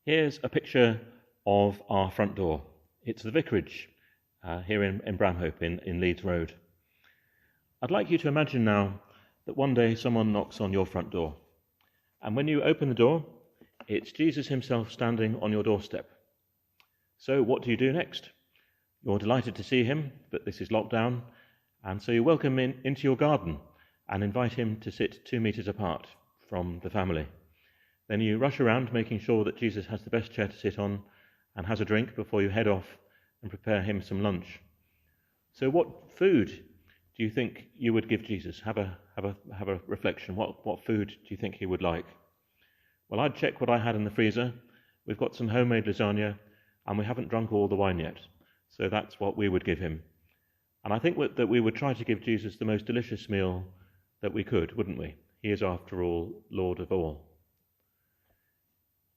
Here's a picture of our front door. It's the vicarage here in Bramhope in Leeds Road. I'd like you to imagine now that one day someone knocks on your front door. And when you open the door, it's Jesus himself standing on your doorstep. So what do you do next? You're delighted to see him, but this is lockdown, and so you welcome him into your garden and invite him to sit 2 meters apart from the family. Then you rush around making sure that Jesus has the best chair to sit on and has a drink before you head off and prepare him some lunch. So what food do you think you would give Jesus? Have a reflection. What food do you think he would like? Well, I'd check what I had in the freezer. We've got some homemade lasagna, and we haven't drunk all the wine yet. So that's what we would give him. And I think that we would try to give Jesus the most delicious meal that we could, wouldn't we? He is, after all, Lord of all.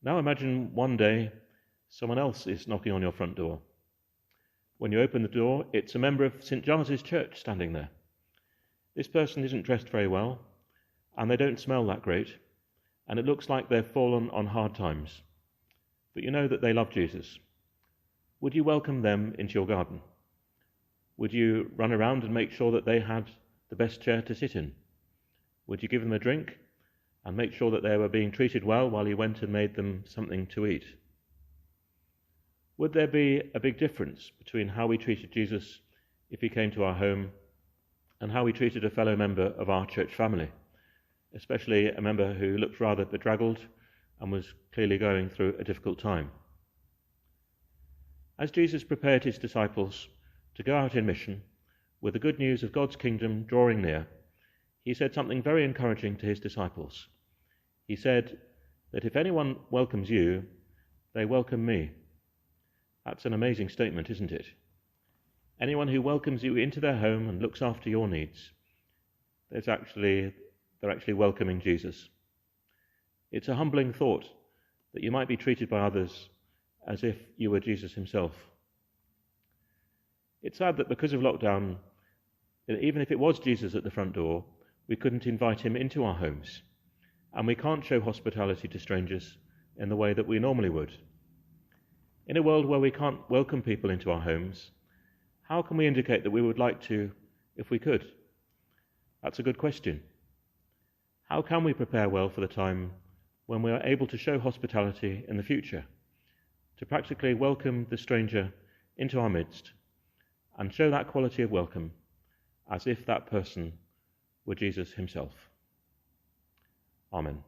Now imagine one day someone else is knocking on your front door. When you open the door, it's a member of St. Giles's Church standing there. This person isn't dressed very well, and they don't smell that great, and it looks like they've fallen on hard times. But you know that they love Jesus. Would you welcome them into your garden? Would you run around and make sure that they had the best chair to sit in? Would you give them a drink and make sure that they were being treated well while you went and made them something to eat? Would there be a big difference between how we treated Jesus if he came to our home and how we treated a fellow member of our church family, especially a member who looked rather bedraggled and was clearly going through a difficult time? As Jesus prepared his disciples to go out in mission with the good news of God's kingdom drawing near, he said something very encouraging to his disciples. He said that if anyone welcomes you, they welcome me. That's an amazing statement, isn't it? Anyone who welcomes you into their home and looks after your needs, they're actually welcoming Jesus. It's a humbling thought that you might be treated by others as if you were Jesus himself. It's sad that because of lockdown, even if it was Jesus at the front door, we couldn't invite him into our homes, and we can't show hospitality to strangers in the way that we normally would. In a world where we can't welcome people into our homes, how can we indicate that we would like to if we could? That's a good question. How can we prepare well for the time when we are able to show hospitality in the future, to practically welcome the stranger into our midst and show that quality of welcome as if that person were Jesus himself? Amen.